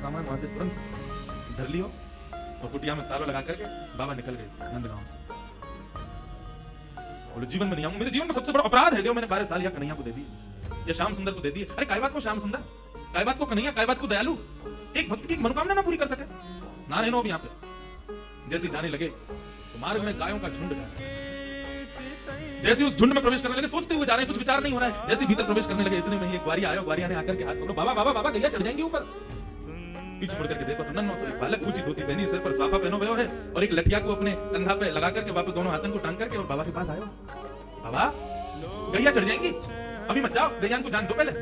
सामान वहां से तुरंत धर लियो और कुटिया में ताला लगा करके बाबा निकल गए नंदगांव से। बोले जीवन में नहीं आऊंगा, मेरे जीवन में सबसे बड़ा अपराध है जो मैंने 12 साल या कन्हैया को दे दी या श्याम सुंदर को दे दी। अरे काय बात को श्याम सुंदर, काय बात को कन्हैया, काय बात को दयालु, एक भक्त की मनोकामना ना पूरी कर सके। ना रहनो अब यहाँ पे। जैसे जाने लगे तो मार्ग में गायों का झुंड था। जैसे उस झुंड में प्रवेश करने लगे, सोचते हुए जा रहे हैं, कुछ विचार नहीं हो रहा है। जैसे भीतर प्रवेश करने लगे इतने में ही एक ग्वारिया आया, ग्वारिया ने आकर के हाथ पकड़ो, बाबा बाबा बाबा गैया चढ़ जाएंगे ऊपर। पीछे मुड़ करके देखो तो नन्नो से बालक ऊंची धोती पहनी, सिर पर स्वाफा पहनो हुए है और एक लठिया को अपने कंधा पे लगा करके बाबा दोनों हाथों को टांग करके और बाबा के पास आयो। बाबा गैया चढ़ जाएंगी, अभी मत जाओ, गैया को जान दो पहले।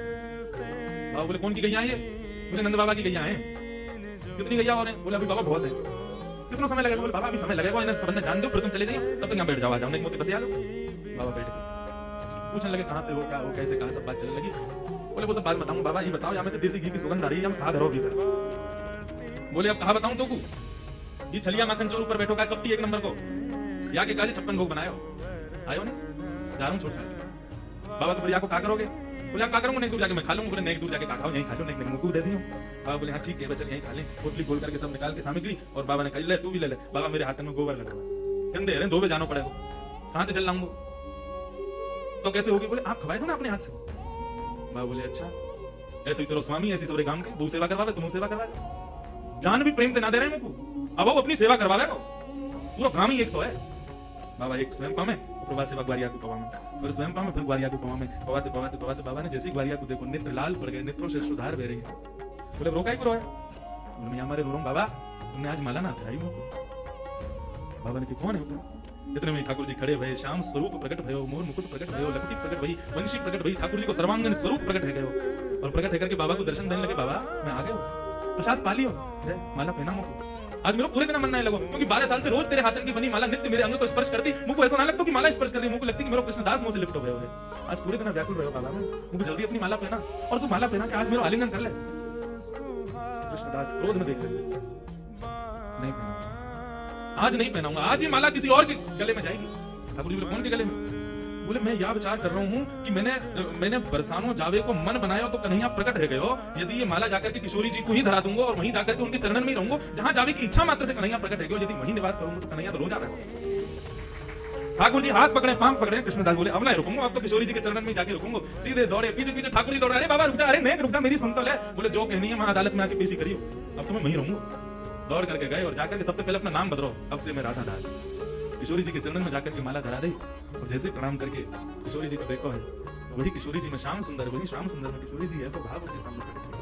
बाबा बोले कौन की गैया है ये? बोले नंद बाबा की गैया है। कितनी गैया और हैं? बोले अभी बाबा बहुत है। कितना समय लगेगा? बोले बाबा अभी समय लगेगा, इन्हें सबने जान दो, फिर तुम चले जाइए, तब तक यहाँ बैठ जाओ, आ जाओ, नहीं मोती बतिया लो। बाबा बैठ गए, पूछने लगे कहाँ से हो, क्या हो, कैसे, कहाँ सब बात चलने लगी। बोले वो सब बात बताऊं बाबा, ये बताओ यहाँ में तो देसी घी की सुगंध आ रही है, हम कहाँ धरो भीतर। बोले अब कहाँ बताऊं तो को, ये छलिया माखन चोर ऊपर बैठो का कपटी एक नंबर को, या के काजे 56 भोग बनायो, आयो ने जा रहा हूँ छोड़ छाड़। बाबा तो भैया को क्या करोगे? बोले क्या करूंगा, नहीं दूर जाके मैं खा लूंगा। बोले नहीं दूर जाके खा खाओ, यहीं खा लो, नहीं मुंह को दे दियो। बाबा बोले हाँ ठीक है चल यहीं खा लें। पोटली खोल करके सब निकाल के सामग्री और बाबा ने कहा ले तू भी ले ले। बाबा मेरे हाथ में गोबर लगा हुआ है, गंदे रहे, धोबे जाना पड़ेगा, कहाँ से चल लाऊंगा तो कैसे होगी? बोले आप खवाए दो ना अपने हाथ से। बाबा बोले अच्छा ऐसे ही तेरो स्वामी ऐसी सारे काम के वो सेवा करवावे, तुम सेवा करवाए, जान भी प्रेम से ना दे रहे हैं मुझको, अब वो अपनी सेवा करवावे को पूरा काम ही 100 है। बाबा एक स्वयं पामे प्रभा सेवा ग्वारिया को पवा में और स्वयं पामे फिर ग्वारिया को पवा में पवाते पवाते पवाते बाबा ने जैसी ग्वारिया को देखो नेत्र लाल पड़ गए, नेत्रों से सुधार बह रही है। बोले रोका ही करो है? बोले मैं हमारे रो रहा हूं बाबा, तुमने आज माला ना पहनाई मुझको। बाबा ने कहा कौन है तुम? इतने में ठाकुर जी खड़े भये, श्याम स्वरूप प्रकट भयो, मोर मुकुट प्रकट भयो, लपटी प्रकट भई, वंशी प्रकट भई, ठाकुर जी को सर्वांगन स्वरूप प्रकट है गयो और प्रकट है करके बाबा को दर्शन देने लगे। बाबा मैं आ गया, प्रसाद पा लियो, माला पहना मुझको। आज मेरा पूरे दिन मन नहीं लगो, क्योंकि 12 साल से रोज तेरे हाथन की बनी माला नित्य मेरे अंग को स्पर्श करती, मुझको ऐसा ना लगता कि माला स्पर्श कर रही, मुझको लगती कि मेरा कृष्णदास मुझसे लिप्त हो गया है। आज पूरे दिन व्याकुल रहो बाबा, मुझको जल्दी अपनी माला पहना और तू माला पहना के आज मेरा आलिंगन कर ले। कृष्णदास क्रोध में देख रहे, नहीं पहना, आज नहीं पहनाऊंगा, आज ये माला किसी और के गले में जाएगी। ठाकुर जी बोले कौन के गले में? बोले मैं यह विचार कर रहा हूँ कि मैंने बरसानो जावे को मन बनाया तो कन्हैया प्रकट है गयो, यदि ये माला जाकर के किशोरी जी को ही धरा दूंगा और वहीं जाकर के उनके चरणन में ही रहूंगा, जहां जावे की इच्छा मात्र से कन्हैया प्रकट है गयो, यदि वहीं निवास करूंगा तो कन्हैया तो रोज आवेगा। ठाकुर जी हाथ पकड़े, पांव पकड़े, कृष्णदास बोले अब नहीं रुकूंगा, अब तो किशोरी जी के चरणन में जाके रुकूंगा। सीधे दौड़े, पीछे पीछे ठाकुर जी दौड़े, अरे बाबा रुक जा, अरे नहीं रुक जा, मेरी सुन तो ले। बोले जो कहनी है वहां अदालत में आके पेशी करियो, अब तो मैं वहीं रहूंगा। दौड़ करके गए और जाकर के सबसे पहले अपना नाम बदलो, अब से मैं राधा दास। किशोरी जी के चरणन में जाकर के माला धरा दी और जैसे प्रणाम करके किशोरी जी को देखो है, वही किशोरी जी में श्याम सुंदर, वही श्याम सुंदर में किशोरी जी, ऐसा भाव उसके सामने प्रकट